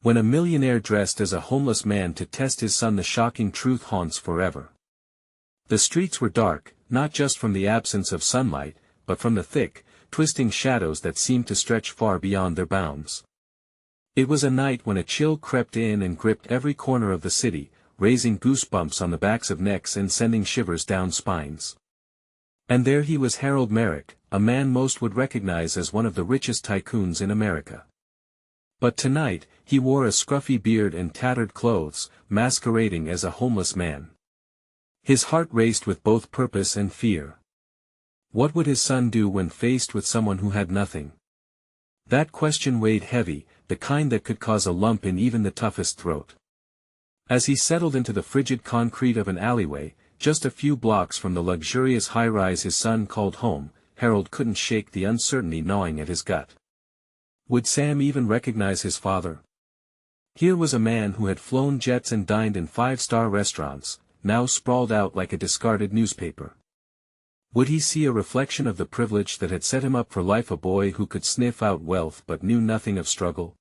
When a millionaire dressed as a homeless man to test his son, the shocking truth haunts forever. The streets were dark, not just from the absence of sunlight, but from the thick, twisting shadows that seemed to stretch far beyond their bounds. It was a night when a chill crept in and gripped every corner of the city, raising goosebumps on the backs of necks and sending shivers down spines. And there he was, Harold Merrick, a man most would recognize as one of the richest tycoons in America. But tonight, he wore a scruffy beard and tattered clothes, masquerading as a homeless man. His heart raced with both purpose and fear. What would his son do when faced with someone who had nothing? That question weighed heavy, the kind that could cause a lump in even the toughest throat. As he settled into the frigid concrete of an alleyway, just a few blocks from the luxurious high-rise his son called home, Harold couldn't shake the uncertainty gnawing at his gut. Would Sam even recognize his father? Here was a man who had flown jets and dined in five-star restaurants, now sprawled out like a discarded newspaper. Would he see a reflection of the privilege that had set him up for life, a boy who could sniff out wealth but knew nothing of struggle?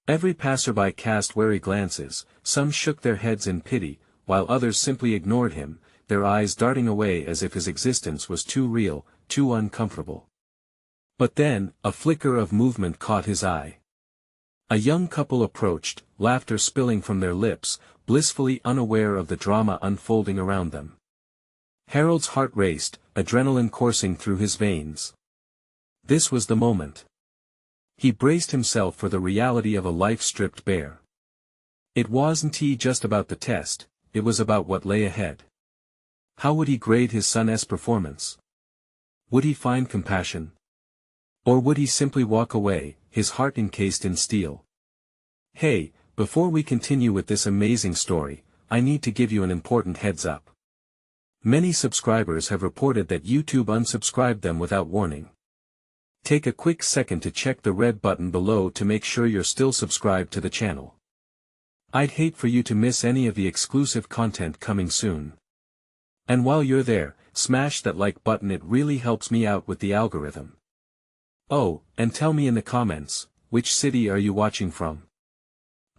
Every passerby cast wary glances, some shook their heads in pity, while others simply ignored him, their eyes darting away as if his existence was too real, too uncomfortable. But then, a flicker of movement caught his eye. A young couple approached, laughter spilling from their lips, blissfully unaware of the drama unfolding around them. Harold's heart raced, adrenaline coursing through his veins. This was the moment. He braced himself for the reality of a life stripped bare. It wasn't just about the test, it was about what lay ahead. How would he grade his son's performance? Would he find compassion? Or would he simply walk away, his heart encased in steel? Hey, before we continue with this amazing story, I need to give you an important heads up. Many subscribers have reported that YouTube unsubscribed them without warning. Take a quick second to check the red button below to make sure you're still subscribed to the channel. I'd hate for you to miss any of the exclusive content coming soon. And while you're there, smash that like button, it really helps me out with the algorithm. Oh, and tell me in the comments, which city are you watching from?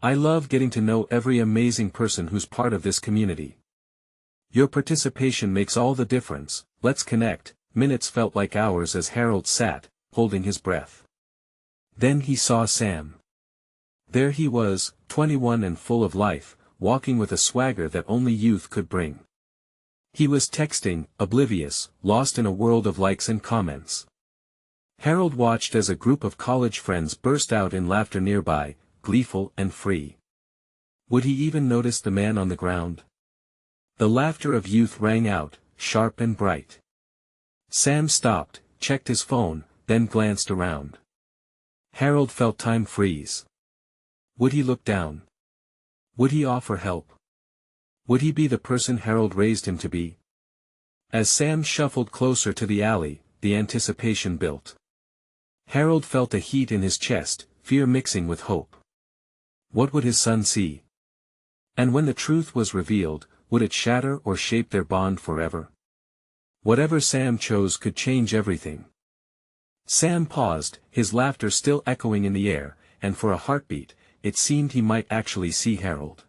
I love getting to know every amazing person who's part of this community. Your participation makes all the difference. Let's connect. Minutes felt like hours as Harold sat, holding his breath. Then he saw Sam. There he was, 21 and full of life, walking with a swagger that only youth could bring. He was texting, oblivious, lost in a world of likes and comments. Harold watched as a group of college friends burst out in laughter nearby, gleeful and free. Would he even notice the man on the ground? The laughter of youth rang out, sharp and bright. Sam stopped, checked his phone, then glanced around. Harold felt time freeze. Would he look down? Would he offer help? Would he be the person Harold raised him to be? As Sam shuffled closer to the alley, the anticipation built. Harold felt a heat in his chest, fear mixing with hope. What would his son see? And when the truth was revealed, would it shatter or shape their bond forever? Whatever Sam chose could change everything. Sam paused, his laughter still echoing in the air, and for a heartbeat, it seemed he might actually see Harold.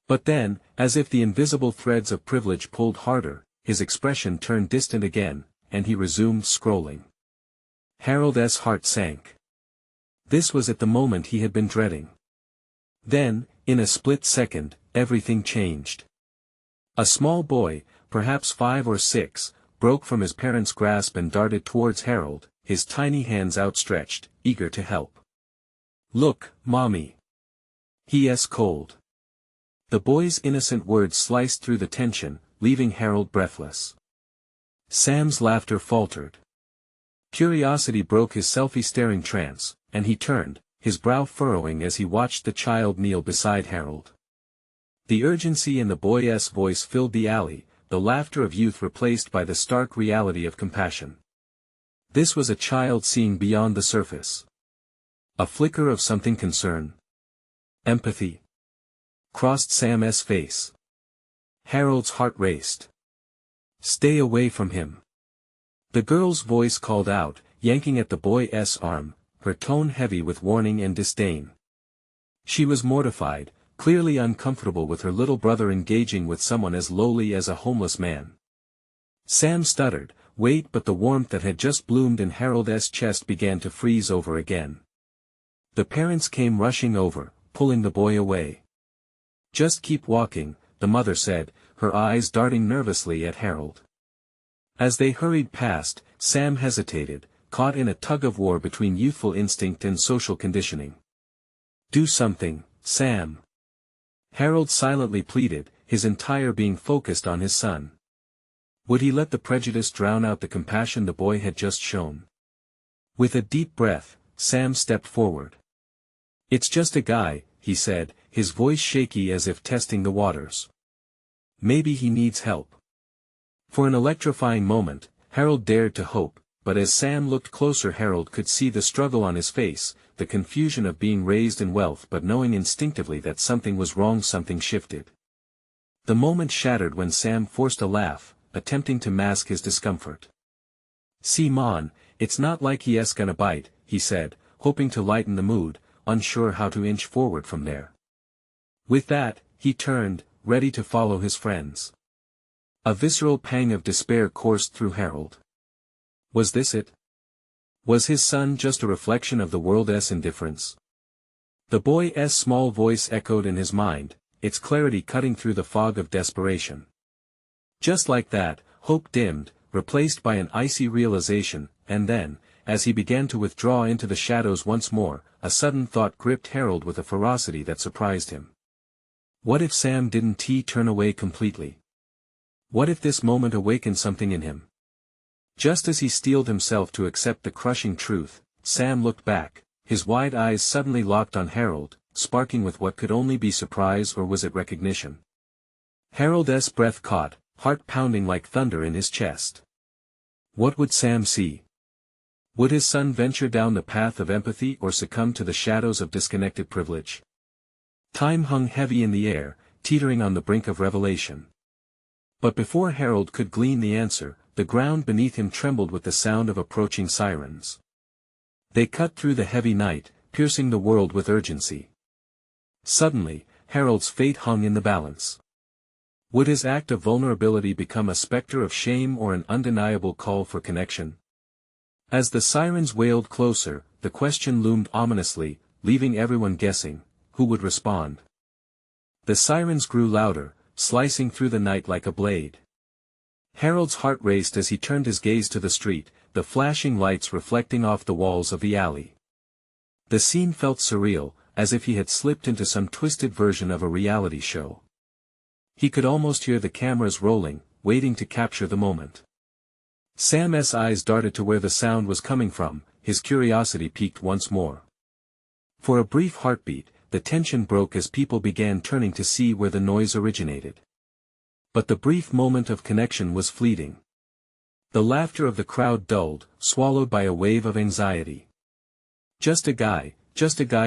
But then, as if the invisible threads of privilege pulled harder, his expression turned distant again, and he resumed scrolling. Harold's heart sank. This was at the moment he had been dreading. Then, in a split second, everything changed. A small boy, perhaps 5 or 6, broke from his parents' grasp and darted towards Harold, his tiny hands outstretched, eager to help. "Look, Mommy. He's cold." The boy's innocent words sliced through the tension, leaving Harold breathless. Sam's laughter faltered. Curiosity broke his selfie-staring trance, and he turned, his brow furrowing as he watched the child kneel beside Harold. The urgency in the boy's voice filled the alley, the laughter of youth replaced by the stark reality of compassion. This was a child seeing beyond the surface. A flicker of something, concern. Empathy. Crossed Sam's face. Harold's heart raced. "Stay away from him." The girl's voice called out, yanking at the boy's arm, her tone heavy with warning and disdain. She was mortified, clearly uncomfortable with her little brother engaging with someone as lowly as a homeless man. Sam stuttered, "Wait," but the warmth that had just bloomed in Harold's chest began to freeze over again. The parents came rushing over, pulling the boy away. "Just keep walking," the mother said, her eyes darting nervously at Harold. As they hurried past, Sam hesitated, caught in a tug-of-war between youthful instinct and social conditioning. "Do something, Sam." Harold silently pleaded, his entire being focused on his son. Would he let the prejudice drown out the compassion the boy had just shown? With a deep breath, Sam stepped forward. "It's just a guy," he said, his voice shaky as if testing the waters. "Maybe he needs help." For an electrifying moment, Harold dared to hope, but as Sam looked closer Harold could see the struggle on his face, the confusion of being raised in wealth but knowing instinctively that something was wrong. Something shifted. The moment shattered when Sam forced a laugh, attempting to mask his discomfort. "See Mon, it's not like he's gonna bite," he said, hoping to lighten the mood, unsure how to inch forward from there. With that, he turned, ready to follow his friends. A visceral pang of despair coursed through Harold. Was this it? Was his son just a reflection of the world's indifference? The boy's small voice echoed in his mind, its clarity cutting through the fog of desperation. Just like that, hope dimmed, replaced by an icy realization, and then, as he began to withdraw into the shadows once more, a sudden thought gripped Harold with a ferocity that surprised him. What if Sam didn't turn away completely? What if this moment awakened something in him? Just as he steeled himself to accept the crushing truth, Sam looked back, his wide eyes suddenly locked on Harold, sparking with what could only be surprise, or was it recognition? Harold's breath caught, heart pounding like thunder in his chest. What would Sam see? Would his son venture down the path of empathy or succumb to the shadows of disconnected privilege? Time hung heavy in the air, teetering on the brink of revelation. But before Harold could glean the answer, the ground beneath him trembled with the sound of approaching sirens. They cut through the heavy night, piercing the world with urgency. Suddenly, Harold's fate hung in the balance. Would his act of vulnerability become a specter of shame or an undeniable call for connection? As the sirens wailed closer, the question loomed ominously, leaving everyone guessing, who would respond? The sirens grew louder, slicing through the night like a blade. Harold's heart raced as he turned his gaze to the street, the flashing lights reflecting off the walls of the alley. The scene felt surreal, as if he had slipped into some twisted version of a reality show. He could almost hear the cameras rolling, waiting to capture the moment. Sam's eyes darted to where the sound was coming from, his curiosity piqued once more. For a brief heartbeat, the tension broke as people began turning to see where the noise originated. But the brief moment of connection was fleeting. The laughter of the crowd dulled, swallowed by a wave of anxiety. Just a guy,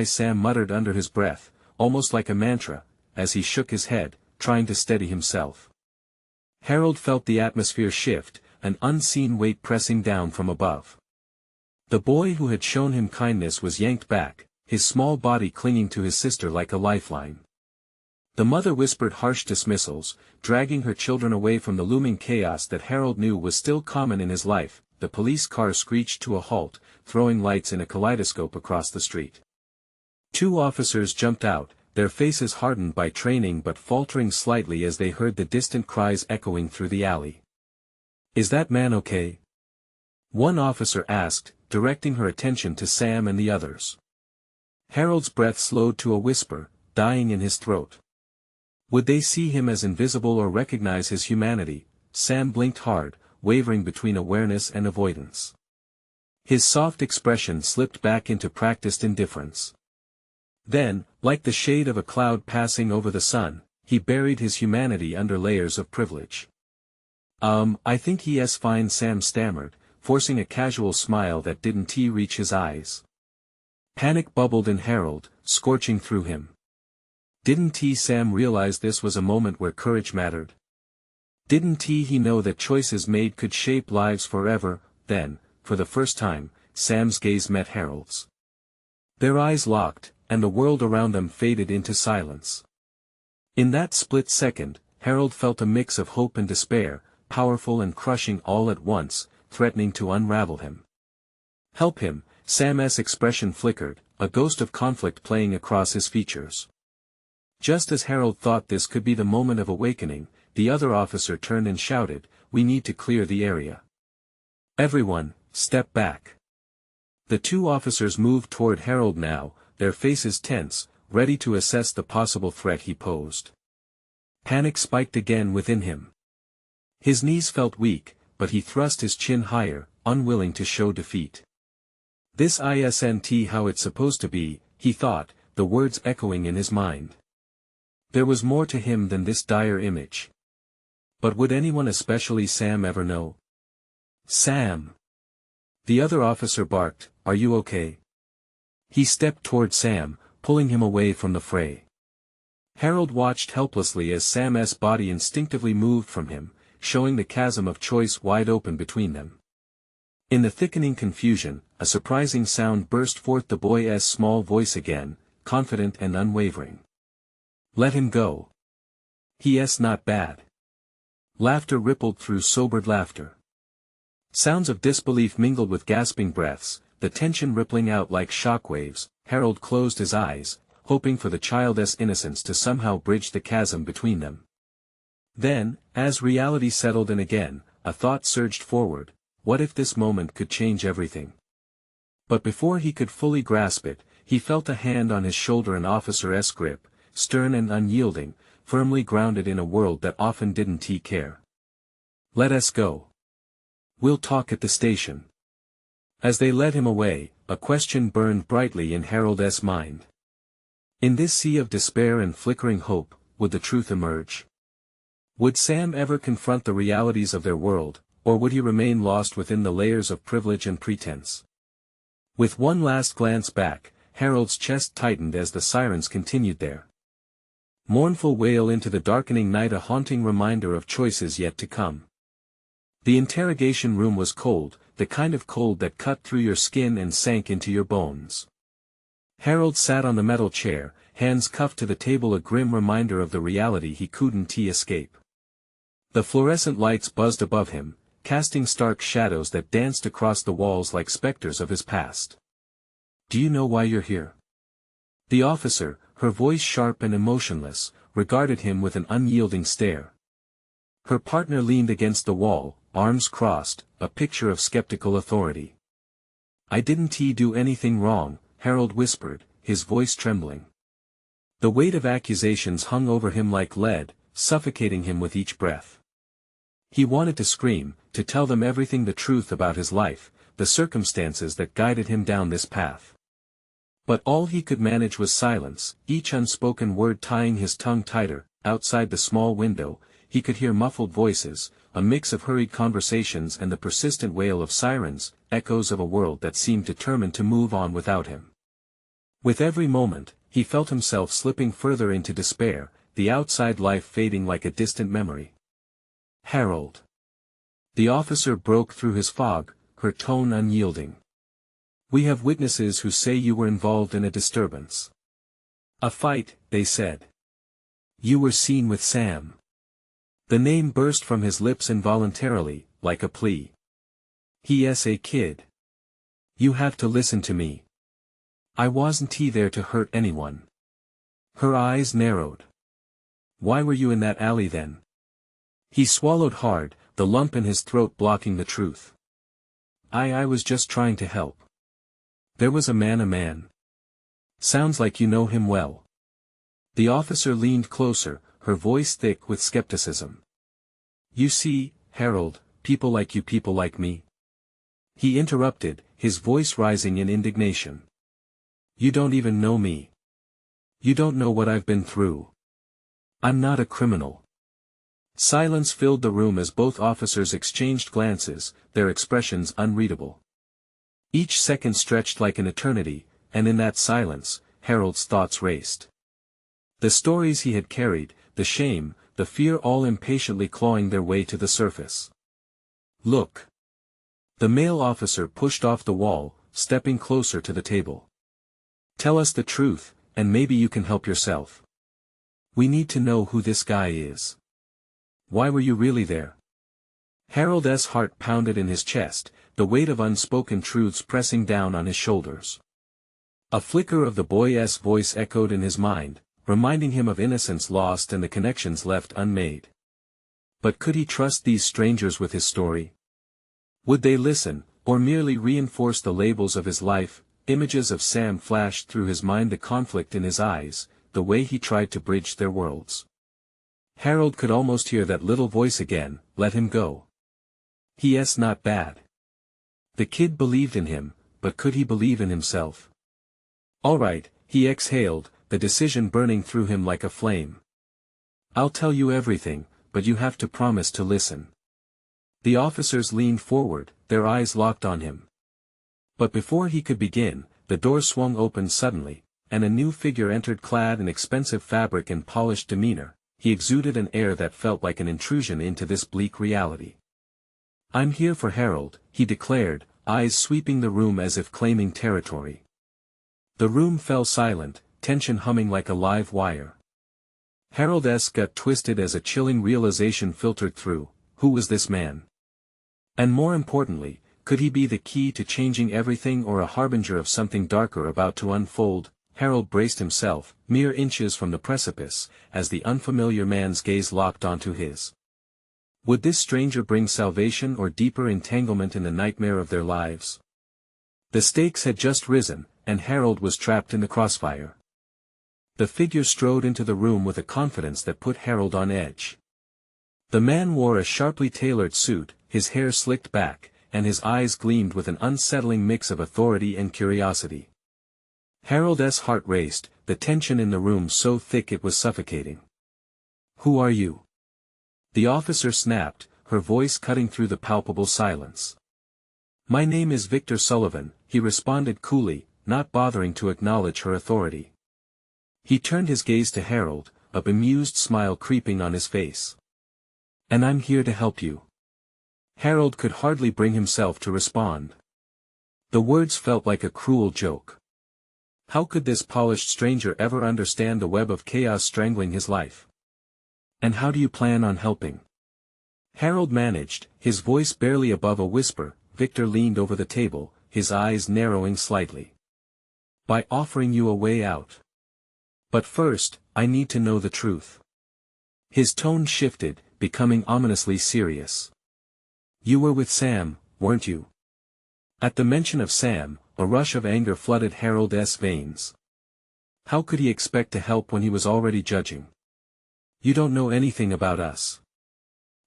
Sam muttered under his breath, almost like a mantra, as he shook his head, trying to steady himself. Harold felt the atmosphere shift, an unseen weight pressing down from above. The boy who had shown him kindness was yanked back, his small body clinging to his sister like a lifeline. The mother whispered harsh dismissals, dragging her children away from the looming chaos that Harold knew was still common in his life. The police car screeched to a halt, throwing lights in a kaleidoscope across the street. 2 officers jumped out, their faces hardened by training but faltering slightly as they heard the distant cries echoing through the alley. "Is that man okay?" one officer asked, directing her attention to Sam and the others. Harold's breath slowed to a whisper, dying in his throat. Would they see him as invisible or recognize his humanity? Sam blinked hard, wavering between awareness and avoidance. His soft expression slipped back into practiced indifference. Then, like the shade of a cloud passing over the sun, he buried his humanity under layers of privilege. I think he's fine," Sam stammered, forcing a casual smile that didn't reach his eyes. Panic bubbled in Harold, scorching through him. Didn't Sam realize this was a moment where courage mattered? Didn't he know that choices made could shape lives forever? Then, for the first time, Sam's gaze met Harold's. Their eyes locked, and the world around them faded into silence. In that split second, Harold felt a mix of hope and despair, powerful and crushing all at once, threatening to unravel him. "Help him," Sam's expression flickered, a ghost of conflict playing across his features. Just as Harold thought this could be the moment of awakening, the other officer turned and shouted, "We need to clear the area. Everyone, step back." The two officers moved toward Harold now, their faces tense, ready to assess the possible threat he posed. Panic spiked again within him. His knees felt weak, but he thrust his chin higher, unwilling to show defeat. "This isn't how it's supposed to be," he thought, the words echoing in his mind. There was more to him than this dire image. But would anyone, especially Sam, ever know? "Sam!" The other officer barked, "Are you okay?" He stepped toward Sam, pulling him away from the fray. Harold watched helplessly as Sam's body instinctively moved from him, showing the chasm of choice wide open between them. In the thickening confusion, a surprising sound burst forth, the boy's small voice again, confident and unwavering. "Let him go. He's not bad." Laughter rippled through sobered laughter. Sounds of disbelief mingled with gasping breaths, the tension rippling out like shockwaves. Harold closed his eyes, hoping for the child's innocence to somehow bridge the chasm between them. Then, as reality settled in again, a thought surged forward: what if this moment could change everything? But before he could fully grasp it, he felt a hand on his shoulder, an officer's grip, stern and unyielding, firmly grounded in a world that often didn't care. "Let us go. We'll talk at the station." As they led him away, a question burned brightly in Harold's mind. In this sea of despair and flickering hope, would the truth emerge? Would Sam ever confront the realities of their world, or would he remain lost within the layers of privilege and pretense? With one last glance back, Harold's chest tightened as the sirens continued their mournful wail into the darkening night, a haunting reminder of choices yet to come. The interrogation room was cold, the kind of cold that cut through your skin and sank into your bones. Harold sat on the metal chair, hands cuffed to the table, a grim reminder of the reality he couldn't escape. The fluorescent lights buzzed above him, casting stark shadows that danced across the walls like specters of his past. "Do you know why you're here?" The officer, her voice sharp and emotionless, regarded him with an unyielding stare. Her partner leaned against the wall, arms crossed, a picture of skeptical authority. "I didn't do anything wrong," Harold whispered, his voice trembling. The weight of accusations hung over him like lead, suffocating him with each breath. He wanted to scream, to tell them everything, the truth about his life, the circumstances that guided him down this path. But all he could manage was silence, each unspoken word tying his tongue tighter. Outside the small window, he could hear muffled voices, a mix of hurried conversations and the persistent wail of sirens, echoes of a world that seemed determined to move on without him. With every moment, he felt himself slipping further into despair, the outside life fading like a distant memory. "Harold." The officer broke through his fog, her tone unyielding. "We have witnesses who say you were involved in a disturbance. A fight, they said. You were seen with Sam." The name burst from his lips involuntarily, like a plea. "He's a kid. You have to listen to me. I wasn't there to hurt anyone." Her eyes narrowed. "Why were you in that alley then?" He swallowed hard, the lump in his throat blocking the truth. I was just trying to help." "There was a man. Sounds like you know him well." The officer leaned closer, her voice thick with skepticism. "You see, Harold, people like me." He interrupted, his voice rising in indignation. "You don't even know me. You don't know what I've been through. I'm not a criminal." Silence filled the room as both officers exchanged glances, their expressions unreadable. Each second stretched like an eternity, and in that silence, Harold's thoughts raced. The stories he had carried, the shame, the fear, all impatiently clawing their way to the surface. "Look." The male officer pushed off the wall, stepping closer to the table. "Tell us the truth, and maybe you can help yourself. We need to know who this guy is. Why were you really there?" Harold's heart pounded in his chest, the weight of unspoken truths pressing down on his shoulders. A flicker of the boy's voice echoed in his mind, reminding him of innocence lost and the connections left unmade. But could he trust these strangers with his story? Would they listen, or merely reinforce the labels of his life? Images of Sam flashed through his mind, the conflict in his eyes, the way he tried to bridge their worlds. Harold could almost hear that little voice again, "Let him go. He's not bad." The kid believed in him, but could he believe in himself? "All right," he exhaled, the decision burning through him like a flame. "I'll tell you everything, but you have to promise to listen." The officers leaned forward, their eyes locked on him. But before he could begin, the door swung open suddenly, and a new figure entered, clad in expensive fabric and polished demeanor. He exuded an air that felt like an intrusion into this bleak reality. "I'm here for Harold," he declared, eyes sweeping the room as if claiming territory. The room fell silent, tension humming like a live wire. Harold's gut twisted as a chilling realization filtered through: who was this man? And more importantly, could he be the key to changing everything, or a harbinger of something darker about to unfold? Harold braced himself, mere inches from the precipice, as the unfamiliar man's gaze locked onto his. Would this stranger bring salvation or deeper entanglement in the nightmare of their lives? The stakes had just risen, and Harold was trapped in the crossfire. The figure strode into the room with a confidence that put Harold on edge. The man wore a sharply tailored suit, his hair slicked back, and his eyes gleamed with an unsettling mix of authority and curiosity. Harold's heart raced, the tension in the room so thick it was suffocating. "Who are you?" the officer snapped, her voice cutting through the palpable silence. "My name is Victor Sullivan," he responded coolly, not bothering to acknowledge her authority. He turned his gaze to Harold, a bemused smile creeping on his face. "And I'm here to help you." Harold could hardly bring himself to respond. The words felt like a cruel joke. How could this polished stranger ever understand the web of chaos strangling his life? "And how do you plan on helping?" Harold managed, his voice barely above a whisper. Victor leaned over the table, his eyes narrowing slightly. "By offering you a way out. But first, I need to know the truth." His tone shifted, becoming ominously serious. "You were with Sam, weren't you?" At the mention of Sam, a rush of anger flooded Harold's veins. How could he expect to help when he was already judging? "You don't know anything about us,"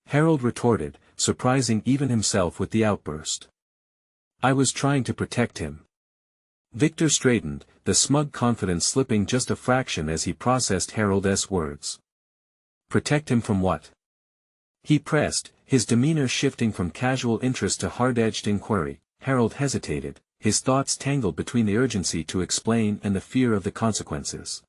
Harold retorted, surprising even himself with the outburst. "I was trying to protect him." Victor straightened, the smug confidence slipping just a fraction as he processed Harold's words. "Protect him from what?" he pressed, his demeanor shifting from casual interest to hard-edged inquiry. Harold hesitated, his thoughts tangled between the urgency to explain and the fear of the consequences.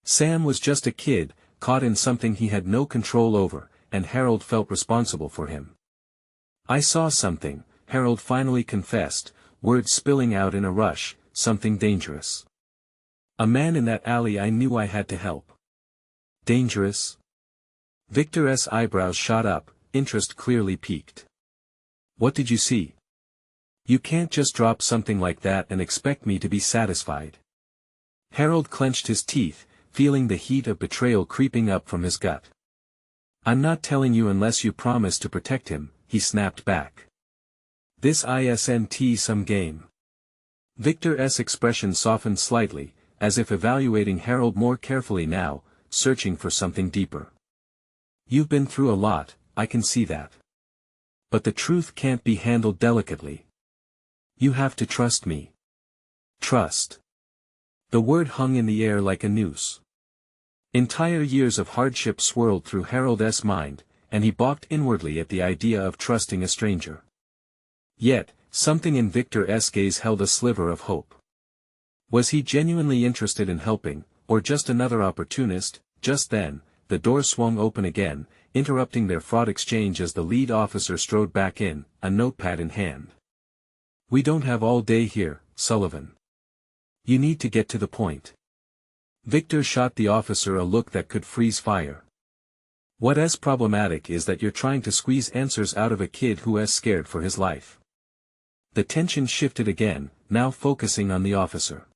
Sam was just a kid, caught in something he had no control over, and Harold felt responsible for him. "I saw something," Harold finally confessed, words spilling out in a rush, "something dangerous. A man in that alley. I knew I had to help." "Dangerous?" Victor's eyebrows shot up, interest clearly piqued. "What did you see? You can't just drop something like that and expect me to be satisfied." Harold clenched his teeth, feeling the heat of betrayal creeping up from his gut. "I'm not telling you unless you promise to protect him," he snapped back. "This isn't some game." Victor's expression softened slightly, as if evaluating Harold more carefully now, searching for something deeper. "You've been through a lot, I can see that. But the truth can't be handled delicately. You have to trust me." Trust. The word hung in the air like a noose. Entire years of hardship swirled through Harold's mind, and he balked inwardly at the idea of trusting a stranger. Yet, something in Victor's gaze held a sliver of hope. Was he genuinely interested in helping, or just another opportunist? Just then, the door swung open again, interrupting their fraught exchange as the lead officer strode back in, a notepad in hand. "We don't have all day here, Sullivan. You need to get to the point." Victor shot the officer a look that could freeze fire. What's problematic is that you're trying to squeeze answers out of a kid who is scared for his life. The tension shifted again, now focusing on the officer.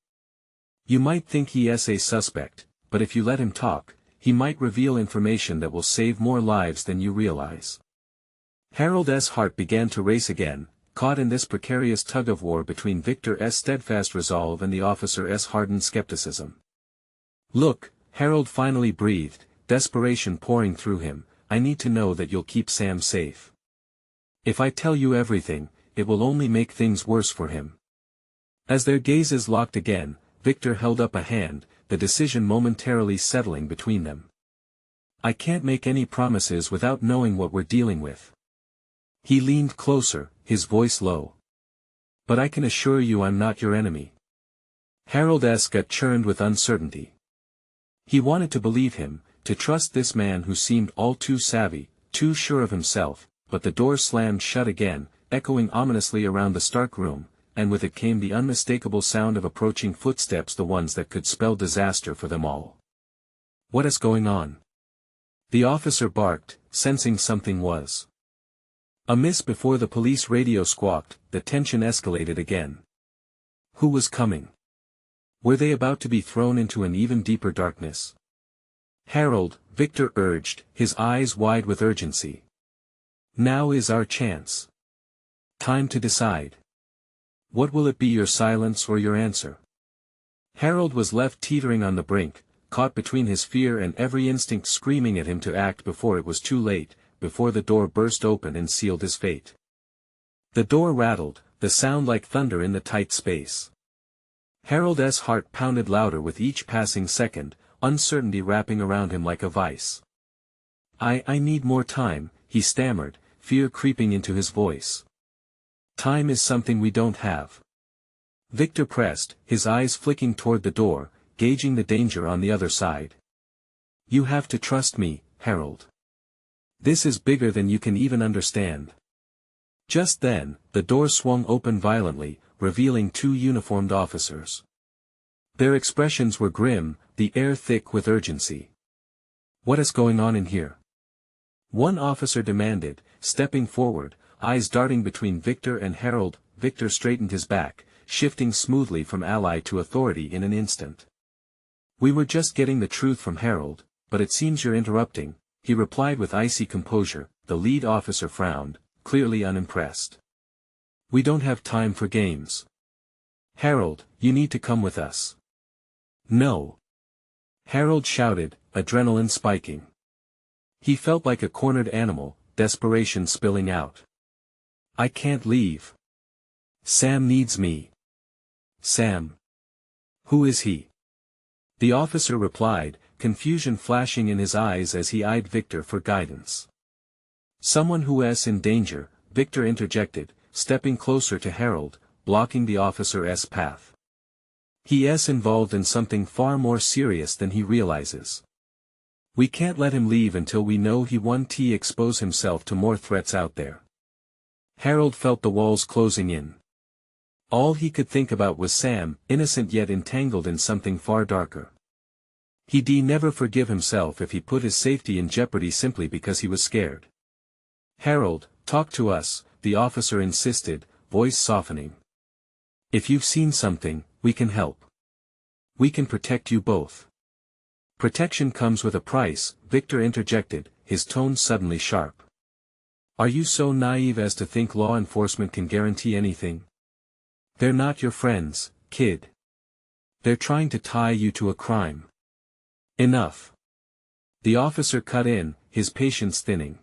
You might think he is a suspect, but if you let him talk, he might reveal information that will save more lives than you realize. Harold's heart began to race again, caught in this precarious tug-of-war between Victor's steadfast resolve and the officer's hardened skepticism. "Look," Harold finally breathed, desperation pouring through him, "I need to know that you'll keep Sam safe. If I tell you everything, it will only make things worse for him." As their gazes locked again, Victor held up a hand, the decision momentarily settling between them. "I can't make any promises without knowing what we're dealing with." He leaned closer, his voice low. "But I can assure you I'm not your enemy." Harold's gut churned with uncertainty. He wanted to believe him, to trust this man who seemed all too savvy, too sure of himself, but the door slammed shut again, echoing ominously around the stark room, and with it came the unmistakable sound of approaching footsteps, the ones that could spell disaster for them all. "What is going on?" The officer barked, sensing something was amiss before the police radio squawked. The tension escalated again. Who was coming? Were they about to be thrown into an even deeper darkness? "Harold," Victor urged, his eyes wide with urgency. "Now is our chance. Time to decide. What will it be, your silence or your answer?" Harold was left teetering on the brink, caught between his fear and every instinct screaming at him to act before it was too late, before the door burst open and sealed his fate. The door rattled, the sound like thunder in the tight space. Harold's heart pounded louder with each passing second, uncertainty wrapping around him like a vice. I need more time," he stammered, fear creeping into his voice. "Time is something we don't have." Victor pressed, his eyes flicking toward the door, gauging the danger on the other side. "You have to trust me, Harold. This is bigger than you can even understand." Just then, the door swung open violently, revealing two uniformed officers. Their expressions were grim, the air thick with urgency. "What is going on in here?" one officer demanded, stepping forward, eyes darting between Victor and Harold. Victor straightened his back, shifting smoothly from ally to authority in an instant. "We were just getting the truth from Harold, but it seems you're interrupting," he replied with icy composure. The lead officer frowned, clearly unimpressed. "We don't have time for games. Harold, you need to come with us." "No!" Harold shouted, adrenaline spiking. He felt like a cornered animal, desperation spilling out. "I can't leave. Sam needs me." "Sam? Who is he?" The officer replied, confusion flashing in his eyes as he eyed Victor for guidance. "Someone who is in danger," Victor interjected, stepping closer to Harold, blocking the officer's path. "He is involved in something far more serious than he realizes. We can't let him leave until we know he won't expose himself to more threats out there." Harold felt the walls closing in. All he could think about was Sam, innocent yet entangled in something far darker. He'd never forgive himself if he put his safety in jeopardy simply because he was scared. "Harold, talk to us," the officer insisted, voice softening. "If you've seen something, we can help. We can protect you both." "Protection comes with a price," Victor interjected, his tone suddenly sharp. "Are you so naive as to think law enforcement can guarantee anything? They're not your friends, kid. They're trying to tie you to a crime." "Enough." The officer cut in, his patience thinning.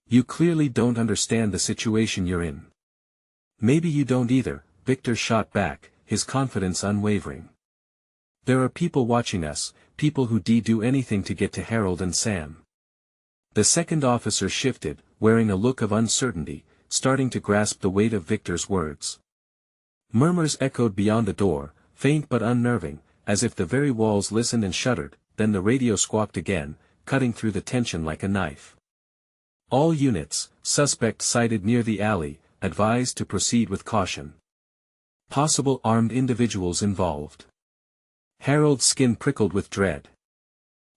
"You clearly don't understand the situation you're in." "Maybe you don't either," Victor shot back, his confidence unwavering. "There are people watching us, people who do anything to get to Harold and Sam." The second officer shifted, wearing a look of uncertainty, starting to grasp the weight of Victor's words. Murmurs echoed beyond the door, faint but unnerving, as if the very walls listened and shuddered. Then the radio squawked again, cutting through the tension like a knife. "All units, suspect sighted near the alley, advised to proceed with caution. Possible armed individuals involved." Harold's skin prickled with dread.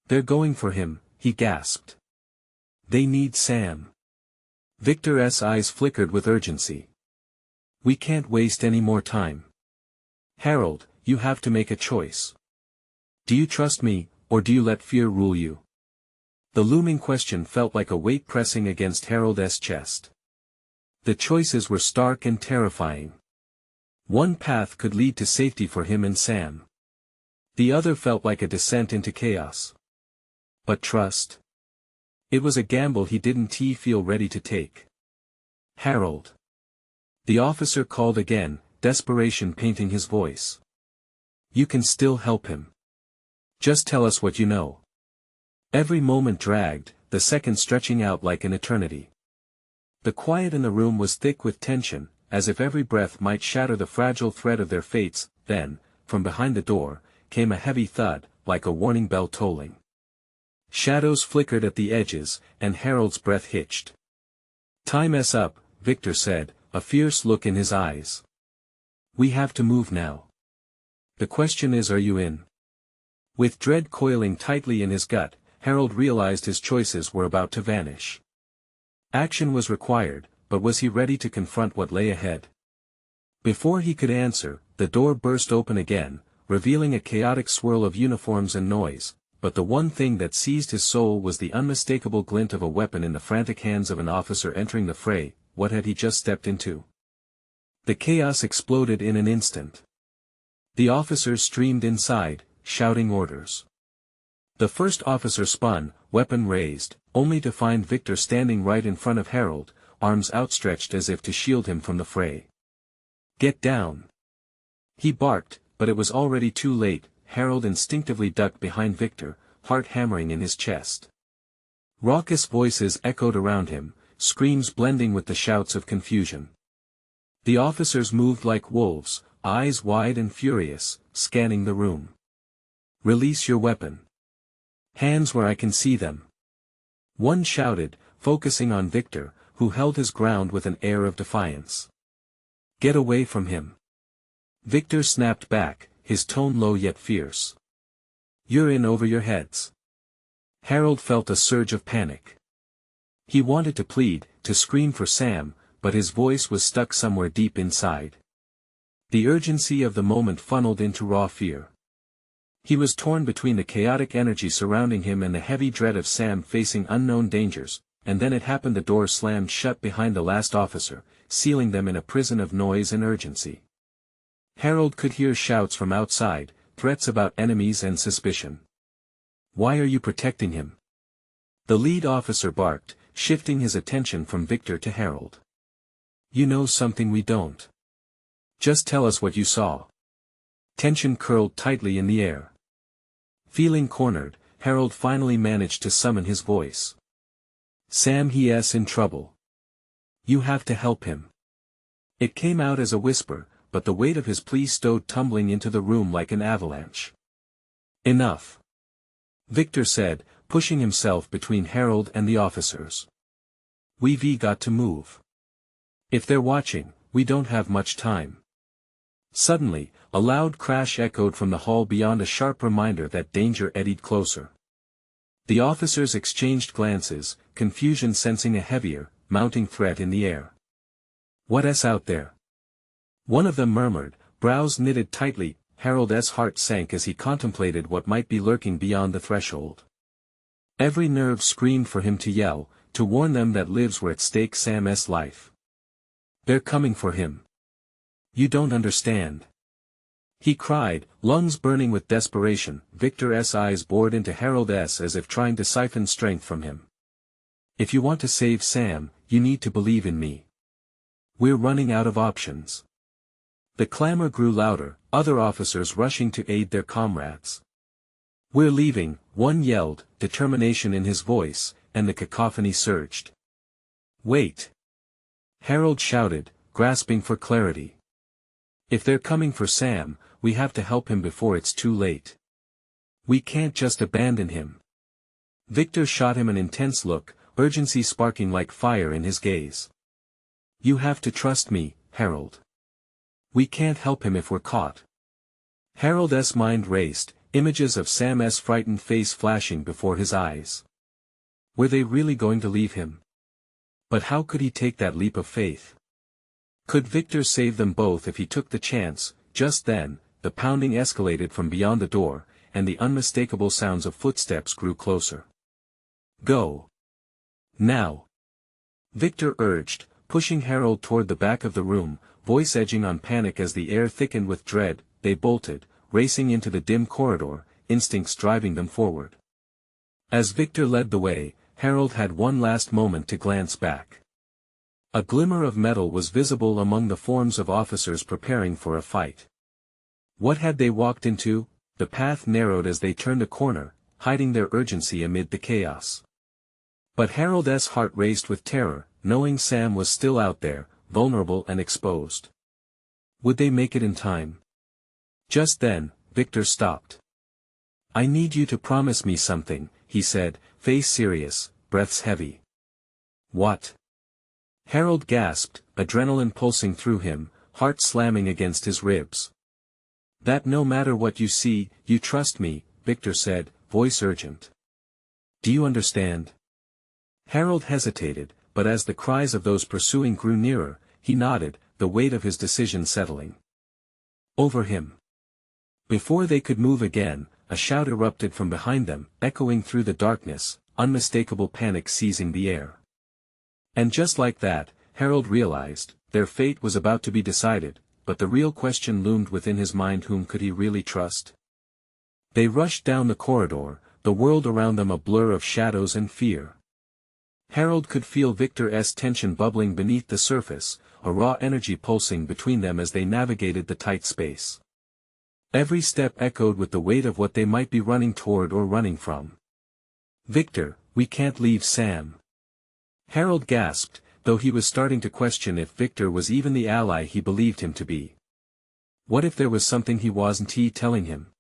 "They're going for him," he gasped. "They need Sam." Victor's eyes flickered with urgency. "We can't waste any more time. Harold, you have to make a choice. Do you trust me, or do you let fear rule you?" The looming question felt like a weight pressing against Harold's chest. The choices were stark and terrifying. One path could lead to safety for him and Sam. The other felt like a descent into chaos. But trust? It was a gamble he didn't feel ready to take. "Harold." The officer called again, desperation painting his voice. "You can still help him. Just tell us what you know." Every moment dragged, the seconds stretching out like an eternity. The quiet in the room was thick with tension, as if every breath might shatter the fragile thread of their fates. Then, from behind the door, came a heavy thud, like a warning bell tolling. Shadows flickered at the edges, and Harold's breath hitched. "Time's up," Victor said, a fierce look in his eyes. "We have to move now. The question is, are you in?" With dread coiling tightly in his gut, Harold realized his choices were about to vanish. Action was required, but was he ready to confront what lay ahead? Before he could answer, the door burst open again, revealing a chaotic swirl of uniforms and noise, but the one thing that seized his soul was the unmistakable glint of a weapon in the frantic hands of an officer entering the fray. What had he just stepped into? The chaos exploded in an instant. The officers streamed inside, shouting orders. The first officer spun, weapon raised, only to find Victor standing right in front of Harold, arms outstretched as if to shield him from the fray. "Get down!" he barked, but it was already too late. Harold instinctively ducked behind Victor, heart hammering in his chest. Raucous voices echoed around him, screams blending with the shouts of confusion. The officers moved like wolves, eyes wide and furious, scanning the room. "Release your weapon. Hands where I can see them." One shouted, focusing on Victor, who held his ground with an air of defiance. "Get away from him." Victor snapped back, his tone low yet fierce. "You're in over your heads." Harold felt a surge of panic. He wanted to plead, to scream for Sam, but his voice was stuck somewhere deep inside. The urgency of the moment funneled into raw fear. He was torn between the chaotic energy surrounding him and the heavy dread of Sam facing unknown dangers, and then it happened. The door slammed shut behind the last officer, sealing them in a prison of noise and urgency. Harold could hear shouts from outside, threats about enemies and suspicion. "Why are you protecting him?" the lead officer barked, shifting his attention from Victor to Harold. "You know something we don't. Just tell us what you saw." Tension curled tightly in the air. Feeling cornered, Harold finally managed to summon his voice. "Sam, he's in trouble. You have to help him." It came out as a whisper, but the weight of his plea stowed tumbling into the room like an avalanche. "Enough," Victor said, pushing himself between Harold and the officers. "We've got to move. If they're watching, we don't have much time." Suddenly, a loud crash echoed from the hall beyond, a sharp reminder that danger eddied closer. The officers exchanged glances, confusion sensing a heavier, mounting threat in the air. "What's out there?" one of them murmured, brows knitted tightly. Harold's heart sank as he contemplated what might be lurking beyond the threshold. Every nerve screamed for him to yell, to warn them that lives were at stake. Sam's life. "They're coming for him. You don't understand," he cried, lungs burning with desperation. Victor's eyes bored into Harold's as if trying to siphon strength from him. "If you want to save Sam, you need to believe in me. We're running out of options." The clamor grew louder, other officers rushing to aid their comrades. "We're leaving," one yelled, determination in his voice, and the cacophony surged. "Wait!" Harold shouted, grasping for clarity. "If they're coming for Sam, we have to help him before it's too late. We can't just abandon him." Victor shot him an intense look, urgency sparking like fire in his gaze. "You have to trust me, Harold. We can't help him if we're caught." Harold's mind raced, images of Sam's frightened face flashing before his eyes. Were they really going to leave him? But how could he take that leap of faith? Could Victor save them both if he took the chance? Just then, the pounding escalated from beyond the door, and the unmistakable sounds of footsteps grew closer. Go. Now. Victor urged, pushing Harold toward the back of the room, voice edging on panic as the air thickened with dread. They bolted, racing into the dim corridor, instincts driving them forward. As Victor led the way, Harold had one last moment to glance back. A glimmer of metal was visible among the forms of officers preparing for a fight. What had they walked into? The path narrowed as they turned a corner, hiding their urgency amid the chaos. But Harold's heart raced with terror, knowing Sam was still out there, vulnerable and exposed. Would they make it in time? Just then, Victor stopped. "I need you to promise me something," he said, face serious, breaths heavy. "What?" Harold gasped, adrenaline pulsing through him, heart slamming against his ribs. "That no matter what you see, you trust me," Victor said, voice urgent. "Do you understand?" Harold hesitated, but as the cries of those pursuing grew nearer, he nodded, the weight of his decision settling over him. Before they could move again, a shout erupted from behind them, echoing through the darkness, unmistakable panic seizing the air. And just like that, Harold realized, their fate was about to be decided, but the real question loomed within his mind: whom could he really trust? They rushed down the corridor, the world around them a blur of shadows and fear. Harold could feel Victor's tension bubbling beneath the surface, a raw energy pulsing between them as they navigated the tight space. Every step echoed with the weight of what they might be running toward or running from. "Victor, we can't leave Sam." Harold gasped, though he was starting to question if Victor was even the ally he believed him to be. What if there was something he wasn't telling him?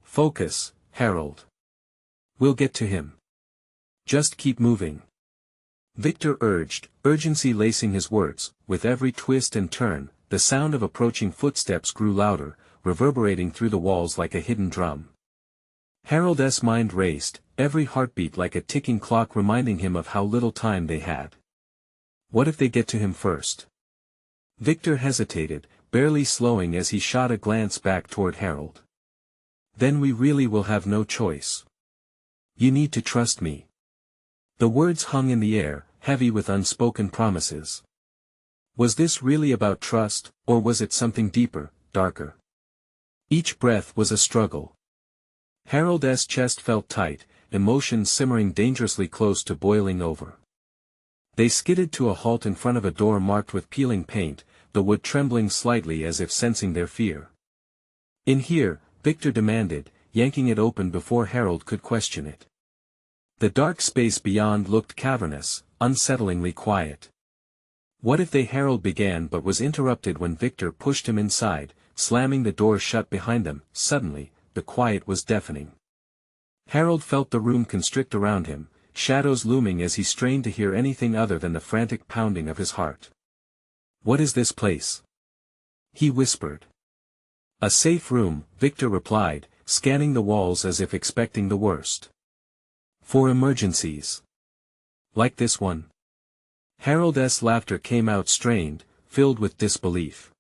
"Focus, Harold. We'll get to him. Just keep moving," Victor urged, urgency lacing his words. With every twist and turn, the sound of approaching footsteps grew louder, reverberating through the walls like a hidden drum. Harold's mind raced, every heartbeat like a ticking clock reminding him of how little time they had. What if they get to him first? Victor hesitated, barely slowing as he shot a glance back toward Harold. "Then we really will have no choice. You need to trust me." The words hung in the air, heavy with unspoken promises. Was this really about trust, or was it something deeper, darker? Each breath was a struggle. Harold's chest felt tight, emotions simmering dangerously close to boiling over. They skidded to a halt in front of a door marked with peeling paint, the wood trembling slightly as if sensing their fear. "In here," Victor demanded, yanking it open before Harold could question it. The dark space beyond looked cavernous, unsettlingly quiet. "What if they?" Harold began but was interrupted when Victor pushed him inside, slamming the door shut behind them. Suddenly, the quiet was deafening. Harold felt the room constrict around him, shadows looming as he strained to hear anything other than the frantic pounding of his heart. "What is this place?" he whispered. "A safe room," Victor replied, scanning the walls as if expecting the worst. "For emergencies. Like this one." Harold's laughter came out strained, filled with disbelief.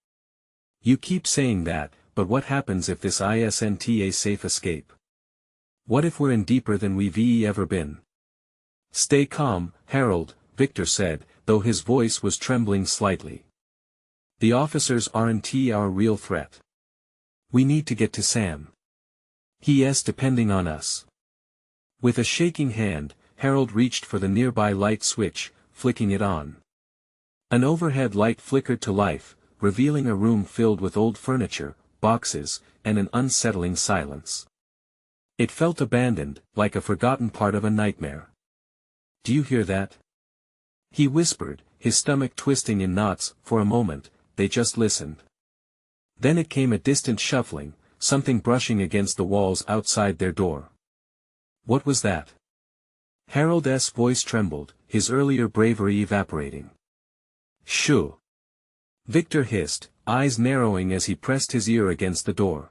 "You keep saying that, but what happens if this isn't a safe escape? What if we're in deeper than we've ever been?" "Stay calm, Harold," Victor said, though his voice was trembling slightly. "The officers aren't our real threat. We need to get to Sam. He is depending on us." With a shaking hand, Harold reached for the nearby light switch, flicking it on. An overhead light flickered to life, revealing a room filled with old furniture, boxes, and an unsettling silence. It felt abandoned, like a forgotten part of a nightmare. "Do you hear that?" he whispered, his stomach twisting in knots. For a moment, they just listened. Then it came, a distant shuffling, something brushing against the walls outside their door. What was that? Harold's voice trembled, his earlier bravery evaporating. "Shoo!" Victor hissed, eyes narrowing as he pressed his ear against the door.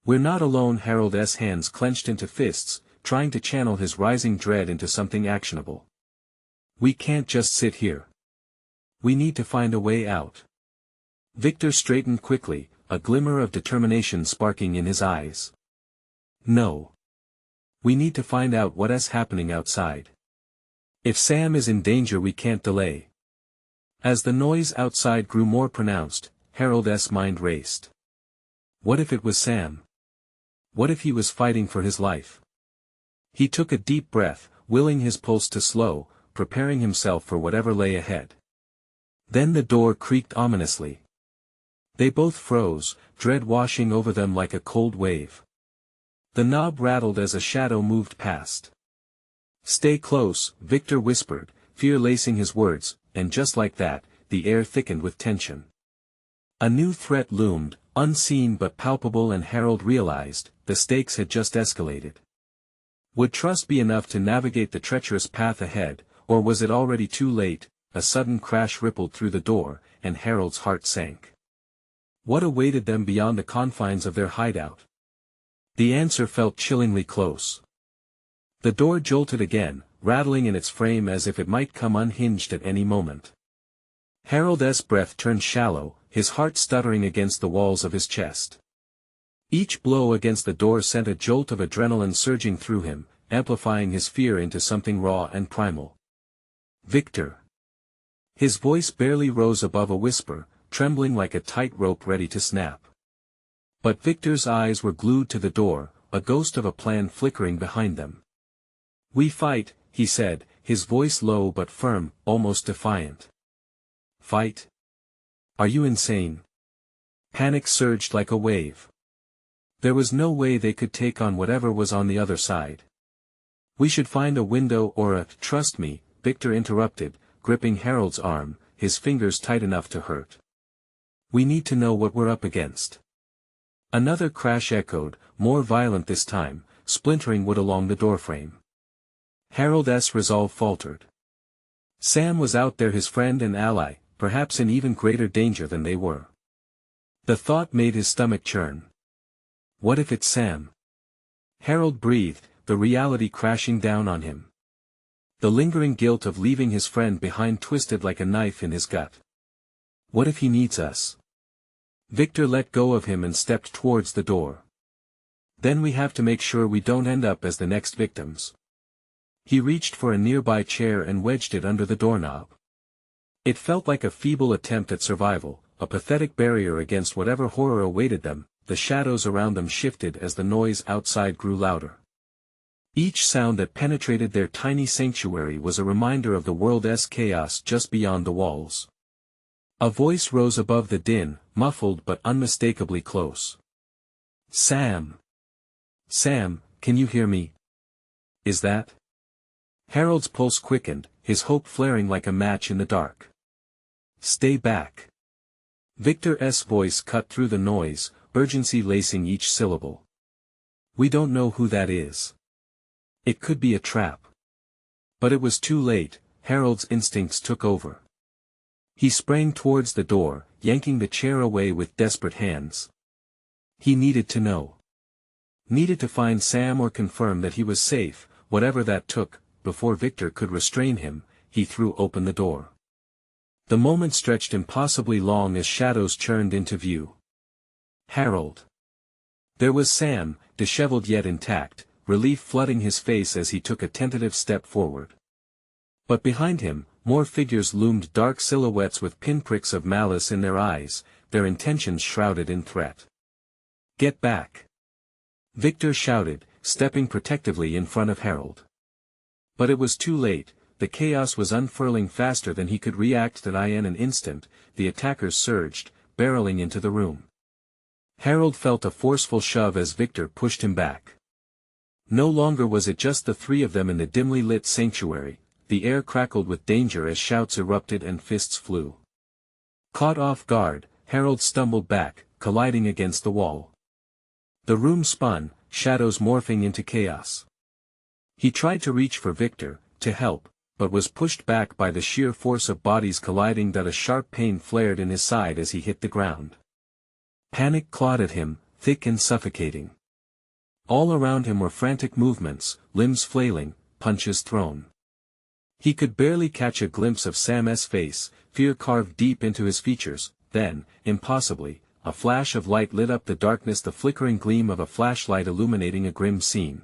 We're not alone. Harold's hands clenched into fists, trying to channel his rising dread into something actionable. We can't just sit here. We need to find a way out. Victor straightened quickly, a glimmer of determination sparking in his eyes. No. We need to find out what's happening outside. If Sam is in danger, we can't delay. As the noise outside grew more pronounced, Harold's mind raced. What if it was Sam? What if he was fighting for his life? He took a deep breath, willing his pulse to slow, preparing himself for whatever lay ahead. Then the door creaked ominously. They both froze, dread washing over them like a cold wave. The knob rattled as a shadow moved past. Stay close, Victor whispered, fear lacing his words, and just like that, the air thickened with tension. A new threat loomed, unseen but palpable, and Harold realized, the stakes had just escalated. Would trust be enough to navigate the treacherous path ahead, or was it already too late? A sudden crash rippled through the door, and Harold's heart sank. What awaited them beyond the confines of their hideout? The answer felt chillingly close. The door jolted again, rattling in its frame as if it might come unhinged at any moment. Harold's breath turned shallow, his heart stuttering against the walls of his chest. Each blow against the door sent a jolt of adrenaline surging through him, amplifying his fear into something raw and primal. Victor. His voice barely rose above a whisper, trembling like a tight rope ready to snap. But Victor's eyes were glued to the door, a ghost of a plan flickering behind them. We fight, he said, his voice low but firm, almost defiant. Fight? Are you insane? Panic surged like a wave. There was no way they could take on whatever was on the other side. We should find a window or a— Trust me, Victor interrupted, gripping Harold's arm, his fingers tight enough to hurt. We need to know what we're up against. Another crash echoed, more violent this time, splintering wood along the doorframe. Harold's resolve faltered. Sam was out there, his friend and ally, perhaps in even greater danger than they were. The thought made his stomach churn. What if it's Sam? Harold breathed, the reality crashing down on him. The lingering guilt of leaving his friend behind twisted like a knife in his gut. What if he needs us? Victor let go of him and stepped towards the door. Then we have to make sure we don't end up as the next victims. He reached for a nearby chair and wedged it under the doorknob. It felt like a feeble attempt at survival, a pathetic barrier against whatever horror awaited them. The shadows around them shifted as the noise outside grew louder. Each sound that penetrated their tiny sanctuary was a reminder of the world's chaos just beyond the walls. A voice rose above the din, muffled but unmistakably close. Sam! Sam, can you hear me? Is that? Harold's pulse quickened, his hope flaring like a match in the dark. Stay back. Victor's voice cut through the noise, urgency lacing each syllable. We don't know who that is. It could be a trap. But it was too late, Harold's instincts took over. He sprang towards the door, yanking the chair away with desperate hands. He needed to know. Needed to find Sam or confirm that he was safe, whatever that took. Before Victor could restrain him, he threw open the door. The moment stretched impossibly long as shadows churned into view. Harold. There was Sam, disheveled yet intact, relief flooding his face as he took a tentative step forward. But behind him, more figures loomed, dark silhouettes with pinpricks of malice in their eyes, their intentions shrouded in threat. Get back! Victor shouted, stepping protectively in front of Harold. But it was too late, the chaos was unfurling faster than he could react. In an instant, the attackers surged, barreling into the room. Harold felt a forceful shove as Victor pushed him back. No longer was it just the three of them in the dimly lit sanctuary, the air crackled with danger as shouts erupted and fists flew. Caught off guard, Harold stumbled back, colliding against the wall. The room spun, shadows morphing into chaos. He tried to reach for Victor, to help, but was pushed back by the sheer force of bodies colliding. A sharp pain flared in his side as he hit the ground. Panic clawed at him, thick and suffocating. All around him were frantic movements, limbs flailing, punches thrown. He could barely catch a glimpse of Sam's face, fear carved deep into his features. Then, impossibly, a flash of light lit up the darkness, the flickering gleam of a flashlight illuminating a grim scene.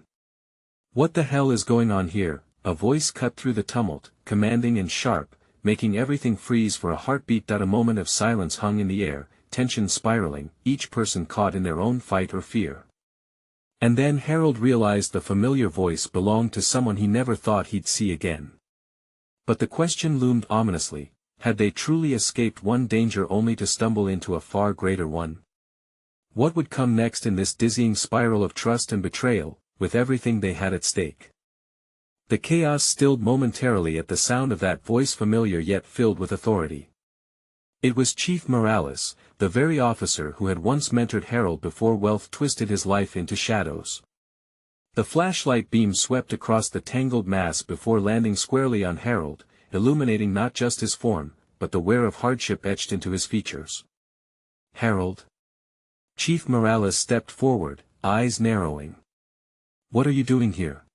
"What the hell is going on here?" A voice cut through the tumult, commanding and sharp, making everything freeze for a heartbeat. A moment of silence hung in the air, tension spiraling, each person caught in their own fight or fear. And then Harold realized the familiar voice belonged to someone he never thought he'd see again. But the question loomed ominously: had they truly escaped one danger only to stumble into a far greater one? What would come next in this dizzying spiral of trust and betrayal, with everything they had at stake? The chaos stilled momentarily at the sound of that voice, familiar yet filled with authority. It was Chief Morales, the very officer who had once mentored Harold before wealth twisted his life into shadows. The flashlight beam swept across the tangled mass before landing squarely on Harold, illuminating not just his form, but the wear of hardship etched into his features. "Harold?" Chief Morales stepped forward, eyes narrowing. "What are you doing here?"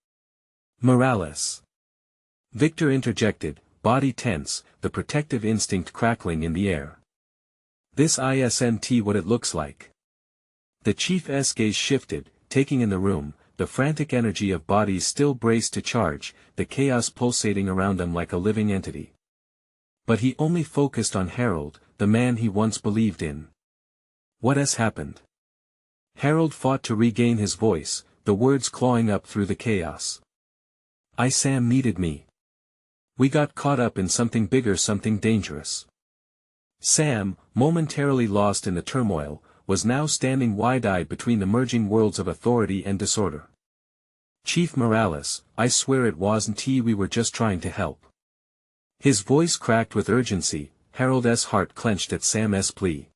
"Morales." Victor interjected, body tense, the protective instinct crackling in the air. "This isn't what it looks like." The chief's gaze shifted, taking in the room, the frantic energy of bodies still braced to charge, the chaos pulsating around them like a living entity. But he only focused on Harold, the man he once believed in. "What has happened?" Harold fought to regain his voice, the words clawing up through the chaos. Sam needed me. We got caught up in something bigger, something dangerous." Sam, momentarily lost in the turmoil, was now standing wide-eyed between the merging worlds of authority and disorder. "Chief Morales, I swear it wasn't we were just trying to help." His voice cracked with urgency. Harold's heart clenched at Sam's plea.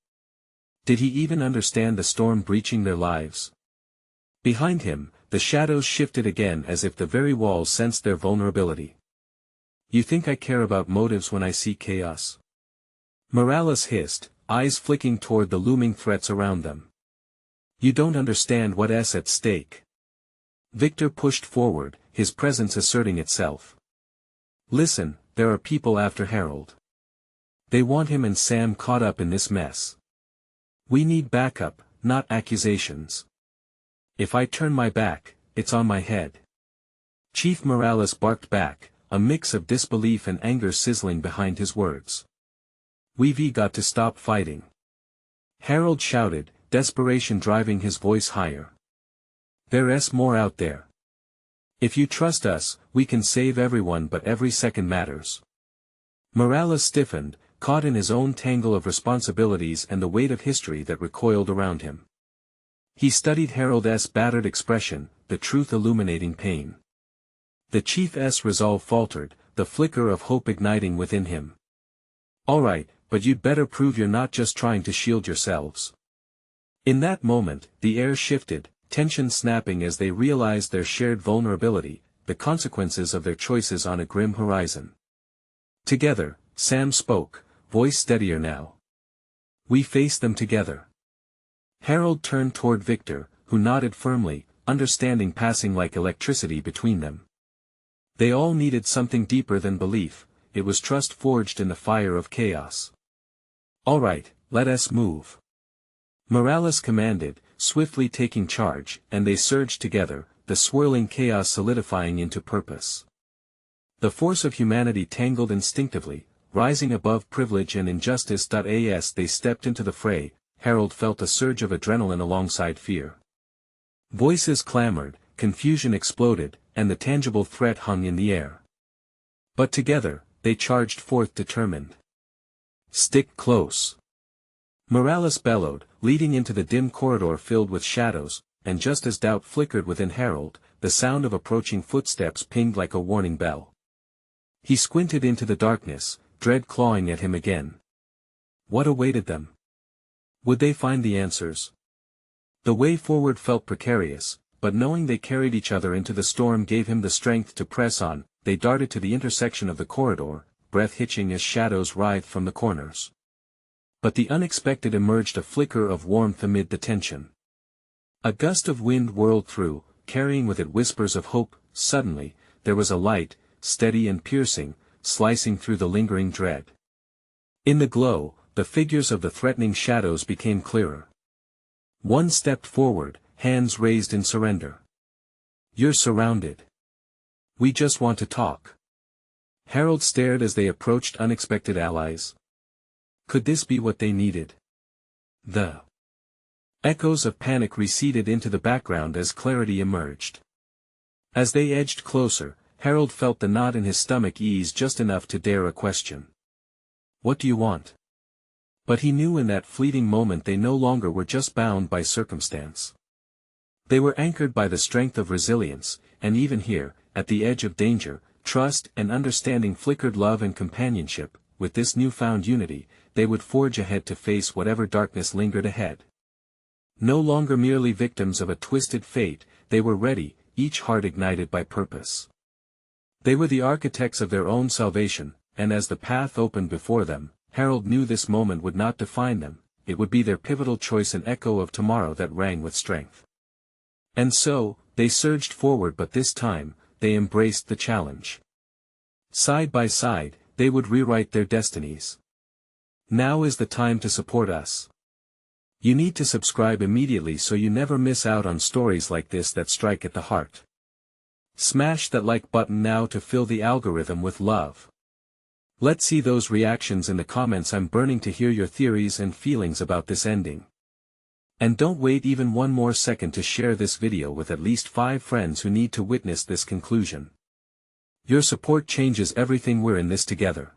Did he even understand the storm breaching their lives? Behind him, the shadows shifted again as if the very walls sensed their vulnerability. "You think I care about motives when I see chaos?" Morales hissed, eyes flicking toward the looming threats around them. "You don't understand what's at stake." Victor pushed forward, his presence asserting itself. "Listen, there are people after Harold. They want him and Sam caught up in this mess. We need backup, not accusations. If I turn my back, it's on my head." Chief Morales barked back, a mix of disbelief and anger sizzling behind his words. "We've got to stop fighting." Harold shouted, desperation driving his voice higher. "There's more out there. If you trust us, we can save everyone, but every second matters." Morales stiffened, caught in his own tangle of responsibilities and the weight of history that recoiled around him. He studied Harold's battered expression, the truth illuminating pain. The chief's resolve faltered, the flicker of hope igniting within him. "All right, but you'd better prove you're not just trying to shield yourselves." In that moment, the air shifted, tension snapping as they realized their shared vulnerability, the consequences of their choices on a grim horizon. Together, Sam spoke, voice steadier now. "We face them together." Harold turned toward Victor, who nodded firmly, understanding passing like electricity between them. They all needed something deeper than belief, it was trust forged in the fire of chaos. "All right, let us move." Morales commanded, swiftly taking charge, and they surged together, the swirling chaos solidifying into purpose. The force of humanity tangled instinctively, rising above privilege and injustice. As they stepped into the fray, Harold felt a surge of adrenaline alongside fear. Voices clamored, confusion exploded, and the tangible threat hung in the air. But together, they charged forth determined. "Stick close!" Morales bellowed, leading into the dim corridor filled with shadows, and just as doubt flickered within Harold, the sound of approaching footsteps pinged like a warning bell. He squinted into the darkness, dread clawing at him again. What awaited them? Would they find the answers? The way forward felt precarious, but knowing they carried each other into the storm gave him the strength to press on. They darted to the intersection of the corridor, breath hitching as shadows writhed from the corners. But the unexpected emerged, a flicker of warmth amid the tension. A gust of wind whirled through, carrying with it whispers of hope. Suddenly, there was a light, steady and piercing, slicing through the lingering dread. In the glow, the figures of the threatening shadows became clearer. One stepped forward, hands raised in surrender. "You're surrounded. We just want to talk." Harold stared as they approached unexpected allies. Could this be what they needed? The echoes of panic receded into the background as clarity emerged. As they edged closer, Harold felt the knot in his stomach ease just enough to dare a question. "What do you want?" But he knew in that fleeting moment they no longer were just bound by circumstance. They were anchored by the strength of resilience, and even here, at the edge of danger, trust and understanding flickered. Love and companionship. With this newfound unity, they would forge ahead to face whatever darkness lingered ahead. No longer merely victims of a twisted fate, they were ready, each heart ignited by purpose. They were the architects of their own salvation, and as the path opened before them, Harold knew this moment would not define them, it would be their pivotal choice, an echo of tomorrow that rang with strength. And so, they surged forward, but this time, they embraced the challenge. Side by side, they would rewrite their destinies. Now is the time to support us. You need to subscribe immediately so you never miss out on stories like this that strike at the heart. Smash that like button now to fill the algorithm with love. Let's see those reactions in the comments. I'm burning to hear your theories and feelings about this ending. And don't wait even one more second to share this video with at least 5 friends who need to witness this conclusion. Your support changes everything. We're in this together.